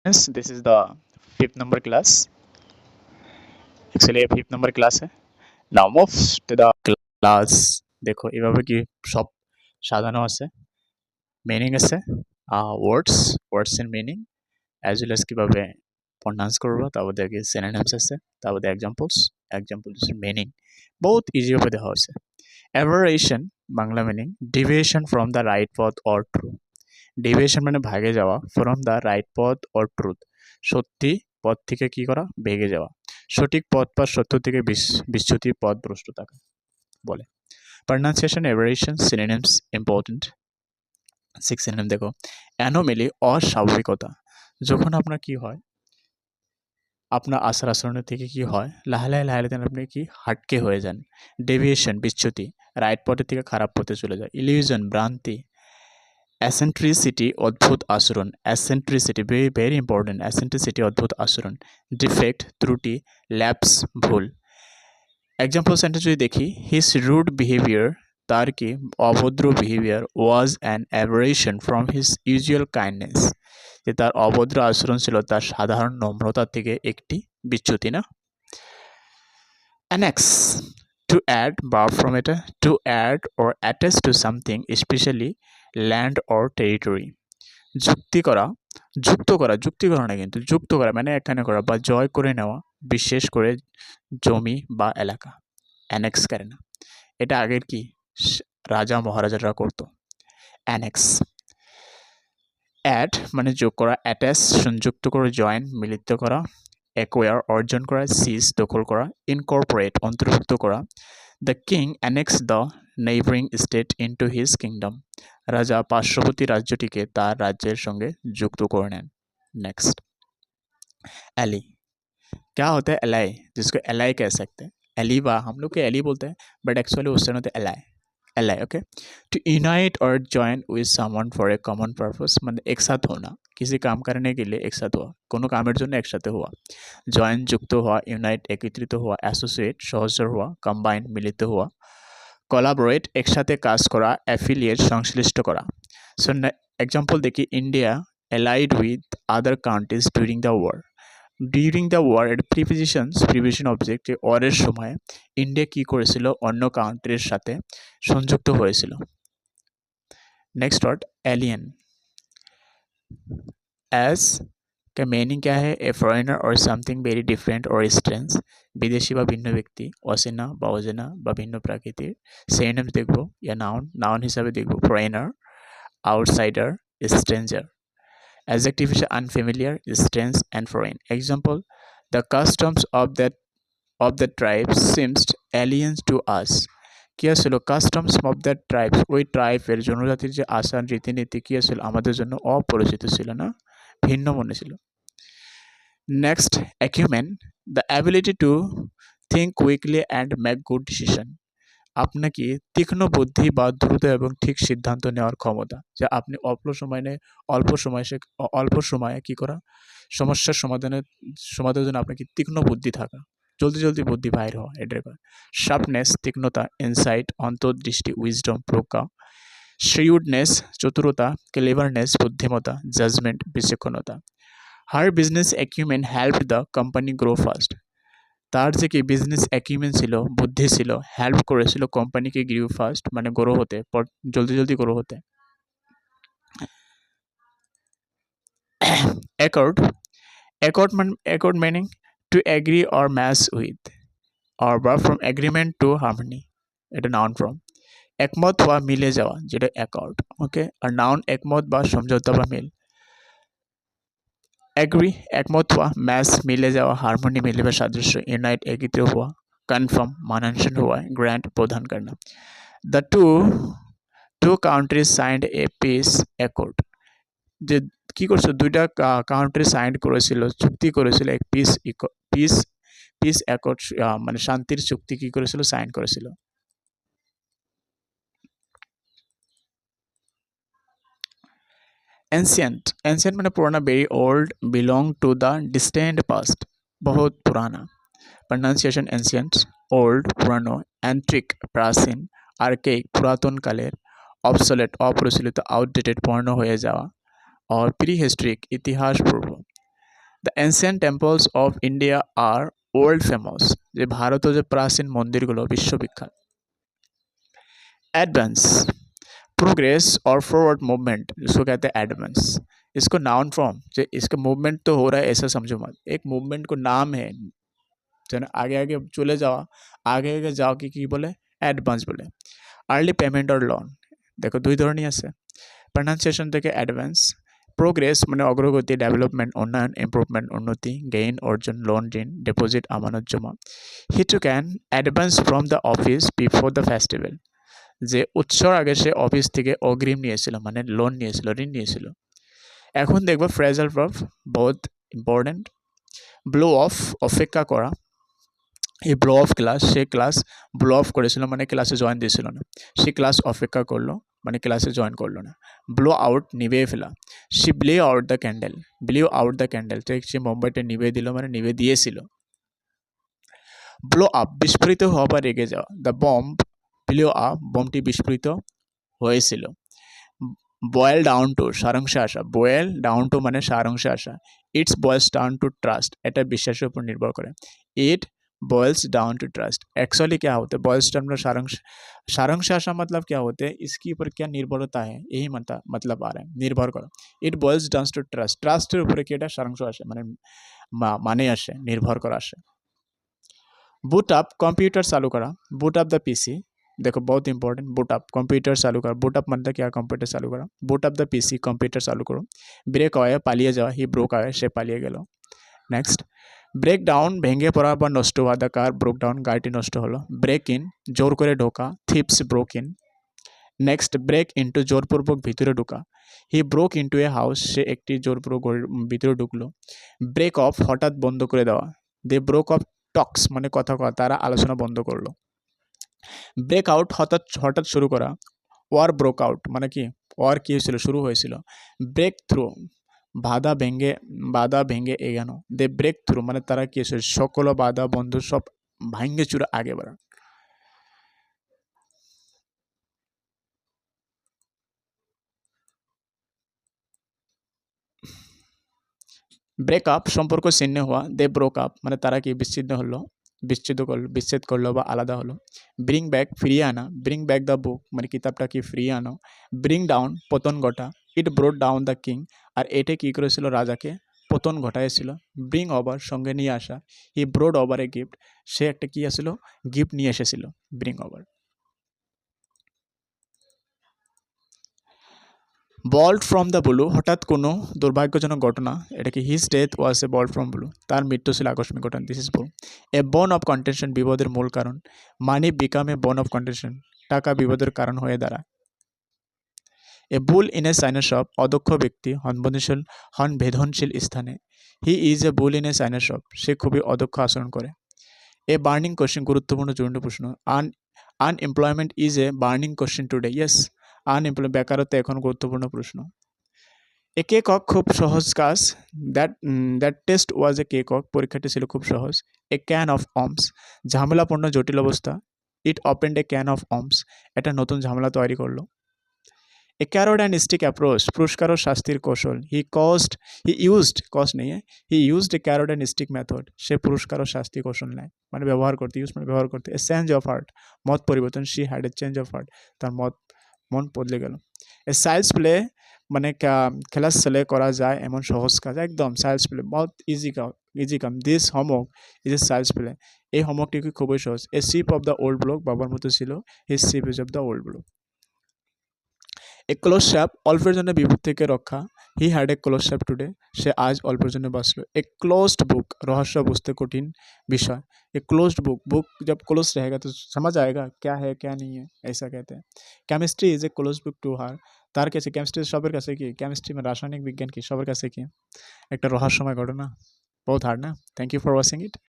Yes, this is the fifth number class. Actually, fifth number class है. Now move to the class. দেখো এভাবে কি সব সাজানো আছে, মিনিং আছে, words and meaning as well as কিভাবে প্রনাউন্স করবো, তারপর দেখি সিনোনিমস আছে, তারপর এক্সাম্পলস মিনিং বহুত ইজি ভাবে দেওয়া হয়েছে. Aberration Bangla meaning deviation from the right পথ অর ট্রু. ডেভিয়েশন মানে ভাগে যাওয়া, ফ্রম দ্য রাইট পথ অর ট্রুথ সত্যি পথ থেকে কি করা, ভেগে যাওয়া, সঠিক পথ বা সত্য থেকে বিচ্যুতি পথ ভ্রষ্ট থাকা বলে. Pronunciation এভারেশন synonyms important. Six synonym দেখো. অ্যানোমেলি অস্বাভাবিকতা, যখন আপনার কি হয়, আপনার আচার আচরণের থেকে কি হয়, লাহে আপনি কি হাটকে হয়ে যান. ডেভিয়েশন বিচ্যুতি, রাইট পথের থেকে খারাপ পথে চলে যায়. ইলিউশন ভ্রান্তি. অ্যাসেন্ট্রিসিটি অদ্ভুত আচরণ, অ্যাসেন্ট্রিসিটি ভেরি ভেরি ইম্পর্টেন্ট, অ্যাসেন্ট্রিসিটি অদ্ভুত আচরণ. ডিফেক্ট ত্রুটি, ল্যাপস ভুল. এক্সাম্পল সেন্টেন্স যদি দেখি, হিজ রুড বিহেভিয়ার তার কি অভদ্র behaviour was an aberration from his usual kindness, যে তার অভদ্র আচরণ ছিল তার সাধারণ নম্রতা থেকে একটি বিচ্যুতি না. Annex to add verb from এটা to add or attach to something especially land or territory. যুক্তি করা, যুক্তি করা না, কিন্তু যুক্ত করা মানে এখানে করা বা জয় করে নেওয়া, বিশেষ করে জমি বা এলাকা. অ্যানেক্স করে না, এটা আগের কি রাজা মহারাজারা করতো. অ্যানেক্স. অ্যাড মানে যোগ করা, অ্যাটাচ সংযুক্ত করে, জয়েন মিলিত করা, অ্যাকোয়ার অর্জন করা, সিজ দখল করা, ইনকর্পোরেট অন্তর্ভুক্ত করা. The king annex the neighbouring state into his kingdom. রাজা পার্শ্ববর্তী রাজ্যটিকে তার রাজ্যের সঙ্গে যুক্ত করে নেন. Next ally. क्या होता है एलाई, जिसको एलाई कह सकते हैं. एलीवा हम लोग के एली बोलते हैं, बट एक्चुअली उससे होता है ally. Ally okay. To unite और join with someone for a common purpose, मतलब एक साथ होना, किसी काम करने के लिए एक साथ हुआ, কোনো কামের জন্য একসাথে হওয়া. জয়েন যুক্ত হওয়া, ইউনাইট একত্রিত হওয়া, অ্যাসোসিয়েট সহচর হওয়া, কম্বাইন মিলিত হওয়া, কোলাবোরেট একসাথে কাজ করা, অ্যাফিলিয়েট সংশ্লিষ্ট করা. সো এক্সাম্পল দেখি, India allied with other countries during the war. During the war এর প্রিপোজিশন অবজেক্ট, ওয়ারের সময় ইন্ডিয়া কি করেছিল, অন্য কান্ট্রির সাথে সংযুক্ত হয়েছিল. Next word alien. एज का मीनिंग क्या है, ए फरेनर और समथिंग वेरी डिफरेंट और स्ट्रेंज. বিদেশি বা ভিন্ন ব্যক্তি, অচেনা বা অজানা বা ভিন্ন প্রাকৃতির. সিনোনিম দেখব, ইয়া নাউন হিসাবে দেখব, foreigner, outsider, stranger. Adjective is unfamiliar, strange, and foreign. Example: the customs of the tribe seems alien to us. কি আসলে কাস্টমস অফ দ্য ট্রাইবস, ওই ট্রাইবের জনজাতির যে আচার রীতিনীতি কি আসলে আমাদের জন্য অপরিচিত ছিল না, ভিন্ন মনে ছিল. Next acumen, the ability to think quickly and make good decision. আপনাকে তীক্ষ্ণ বুদ্ধি বা দ্রুত এবং ঠিক সিদ্ধান্ত নেওয়ার ক্ষমতা, যে আপনি অল্প সময়ে কি করা, সমস্যার সমাধানের জন্য আপনাকে তীক্ষ্ণ বুদ্ধি থাকা, জলদি বুদ্ধি বাইর হওয়া, এটার করা. শার্পনেস তীক্ষ্ণতা, ইনসাইট অন্তর্দৃষ্টি, উইজডম প্রজ্ঞা, শ্রিউডনেস চতুরতা, ক্লেভারনেস বুদ্ধিমত্তা, জাজমেন্ট বিচক্ষণতা. Her business acumen helped the company grow fast. তার যে কি বিজনেস অ্যাকিউমেন ছিল, বুদ্ধি ছিল, হেল্প করেছিল কোম্পানিকে গ্রিউ ফাস্ট মানে গ্রো হতে, জলদি গ্রো হতে. Accord. Accord meaning to agree or match with, or বা ফ্রম এগ্রিমেন্ট টু হারমোনি, এটা নাউন ফ্রম. একমত হওয়া, মিলে যাওয়া, যেটা অ্যাকর্ড ওকে. আর নাউন একমত বা সমঝোতা বা মিল. এগ্রি একমত হওয়া, ম্যাচ মিলে যাওয়া, হারমোনি মিলে বা সাদৃশ্য, ইউনাইট একত্রিত হওয়া, কনফার্ম মানানসই হওয়া, গ্র্যান্ট প্রদান করা. The two countries signed a peace accord. যে কি করছে, দুইটা কান্ট্রি সাইন করেছিল, চুক্তি করেছিল, এক পিস অ্যাকর্ড মানে শান্তির চুক্তি কি করেছিল, সাইন করেছিল. एंशियंट मैंने पुराना, very old, belong to the distant past, बहुत पुराना. प्रनाउंसिएशन एंशियंट ओल्ड पुरानो, एंट्रिक प्राचीन, आर्केइक पुरातन कालेर, ऑब्सोलेट अप्रचलित आउटडेटेड पुरानो হয়ে যাওয়া, और प्री हिस्ट्रिक इतिहास पूर्व. The ancient temples of India আর ওয়ার্ল্ড ফেমাস, যে ভারতীয় যে প্রাচীন মন্দিরগুলো বিশ্ববিখ্যাত। एडवांस, प्रोग्रेस और फॉरवर्ड मूवमेंट, जिसको कहते हैं एडवांस। इसको नाउन फॉर्म, जो इसका मूवमेंट तो हो रहा है ऐसा समझो मत, एक मूवमेंट को नाम है, যেন আগে আগে চলে যাওয়া, আগে আগে যাও কি বলে, অ্যাডভান্স বলে। আর্লি পেমেন্ট অর লোন, দেখো দুই ধরনের আছে, প্রনাউন্সিয়েশন থেকে অ্যাডভান্স। প্রোগ্রেস মানে অগ্রগতি, ডেভেলপমেন্ট উন্নয়ন, ইমপ্রুভমেন্ট উন্নতি, গেইন অর্জন, লোন ঋণ, ডিপোজিট আমানত জমা। He took an advance from the office before the festival, যে উৎসর আগে সে অফিস থেকে অগ্রিম নিয়েছিল, মানে লোন নিয়েছিল, ঋণ নিয়েছিল। এখন দেখবো ফ্রেজাল ভার্ব, বহুত ইম্পর্টেন্ট। ব্লো অফ, অপেক্ষা করা। এই ব্লো অফ ক্লাস, সে ক্লাস ব্লো অফ করেছিল মানে ক্লাসে জয়েন দিয়েছিল না। সে ক্লাস অপেক্ষা করলো মানে ক্লাসে জয়েন করলো না। ব্লো আউট, নিভিয়ে ফেলা। She blew out the candle, blew out the candle, তো সে মোমবাতিটা নিভিয়ে দিল মানে নিভিয়ে দিয়েছিল। ব্লো আপ, বিস্ফোরিত হওয়া বা রেগে যাওয়া। দ্য বম্ব ব্লিউ আপ, বোমটি বিস্ফোরিত হয়েছিল। বয়েল ডাউন টু, সারাংশে আসা। বয়েল ডাউন টু মানে সারাংশে আসা। It's boils down to trust, এটা বিশ্বাসের উপর নির্ভর করে। It boils down to trust, actually क्या होता है बॉयल्स डाउन में सारांश, सारांश आशा मतलब क्या होते हैं, इसके ऊपर क्या निर्भरता है, यही मतलब आ रहा है निर्भर करो। It boils down to trust, ट्रस्टर ऊपर क्या सारांश आसे माने माने आसे निर्भर करा आसे। बुट अप, कंप्यूटर चालू करा। बुट अप द पीसी, देखो बहुत इंपॉर्टेंट, बुट अप कंप्यूटर चालू करा। बुट अप मतलब क्या, कंप्यूटर चालू करा। बुट अप द पीसी, कंप्यूटर चालू करो। ब्रेक आए, पालिए जाओ। ही ब्रोक आए, से पालिए गेल। नेक्स्ट, ब्रेक डाउन, भेंगे पड़ा বা নষ্ট হওয়া। দ্য কার ব্রোক ডাউন, গাড়িটি নষ্ট হলো। ব্রেক ইন, জোর করে ঢোকা। Thieves broke in. Next, break into, জোরপূর্বক ভিতরে ঢোকা। He broke into a house, সে একটি জোরপূর্বক ভিতরে ঢুকলো। ব্রেক অফ, হঠাৎ বন্ধ করে দেওয়া। দে ব্রোক অফ টক্স মানে কথা কওয়া, তারা আলোচনা বন্ধ করলো। ব্রেক আউট, হঠাৎ হঠাৎ শুরু করা। ওয়ার ব্রোক আউট মানে কি, ওয়ার কি হয়েছিল, শুরু হয়েছিল। ব্রেক থ্রু, বাধা ভেঙে এগানো। দে ব্রেক থ্রু মানে তারা কি হয়েছে, সকল বাধা বন্ধু সব ভাঙ্গে চুরে আগে বাড়া। ব্রেকআপ, সম্পর্ক ছিন্ন হওয়া। দে ব্রোক আপ মানে তারা কি বিচ্ছিন্ন হলো, বিচ্ছেদ করলো বা আলাদা হলো। ব্রিং ব্যাক, ফিরিয়ে আনা। ব্রিং ব্যাক দ্য বুক মানে কিতাবটা কি ফিরিয়ে আনো। ব্রিং ডাউন, পতন ঘটা। ইট ব্রোড ডাউন দ্য কিং, আর এটা কি করেছিল, রাজাকে পতন ঘটাইছিল। ব্রিং ওভার, সঙ্গে নিয়ে আসা। He brought over a gift, সে একটা কি আসছিল, গিফট নিয়ে এসেছিল। Bring over. Bolt from the blue, হঠাৎ কোনো দুর্ভাগ্যজনক ঘটনা, এটা কি his death was a bolt from blue, তার মৃত্যু ছিল আকস্মিক ঘটনা। This is blue. এ বোন অফ কন্টেনশন, বিপদের মূল কারণ। মানি বিকাম এ বোন অফ কন্টেনশন, টাকা বিপদের কারণ হয়ে দাঁড়ায়। এ bull in a china shop, অদক্ষ ব্যক্তি ভেদনশীল স্থানে। He is a bull in a china shop, সে খুবই অদক্ষ আচরণ করে। এ বার্নিং কোশ্চেন, গুরুত্বপূর্ণ জরুরি প্রশ্ন। Unemployment is a burning question today, yes. বেকারত্ব এখন গুরুত্বপূর্ণ প্রশ্ন। এ কেকক, খুব সহজ কাজ। দ্যাট টেস্ট ওয়াজ এ কেকক, পরীক্ষাটি ছিল খুব সহজ। এ ক্যান অফ অমস, ঝামেলাপূর্ণ জটিল অবস্থা। It opened a can of worms, এটা নতুন ঝামেলা তৈরি করলো। A carrot and stick approach, পুরস্কার ও শাস্তির কৌশল। He used a carrot and stick method, সে পুরস্কার ও শাস্তি কৌশল নেয় মানে ব্যবহার করতে, ইউজ মানে ব্যবহার করতে। এ চেঞ্জ অফ হার্ট, মত পরিবর্তন। She had a change of heart, তার মন বদলে গেল। এ চাইল্ডস প্লে মানে খেলার ছেলে করা যায় এমন সহজ কাজ, একদম চাইল্ডস প্লে বহুত ইজি কাম। This homework is a child's play, এই হোমওয়ার্কটি খুবই সহজ। A chip off the old block, বাবার মতো ছিল। His chip is off the old block. A close shave, অল্পের জন্য বিপদ থেকে রক্ষা। He had a close shave today, সে আজ অল্পের জন্য বাঁচলো। এ ক্লোজড বুক, রহস্য বুঝতে কঠিন বিষয়। ए क्लोज्ड बुक जब क्लोज रहेगा तो समझ आएगा क्या है क्या नहीं है, ऐसा कहते हैं। Chemistry is a close book to her, তার কাছে কেমিস্ট্রি সবার কাছে কি, কেমিস্ট্রি মানে রাসায়নিক বিজ্ঞান কি সবার কাছে কি একটা রহস্যময় ঘটনা, বহুত হার্ড না। Thank you for watching it.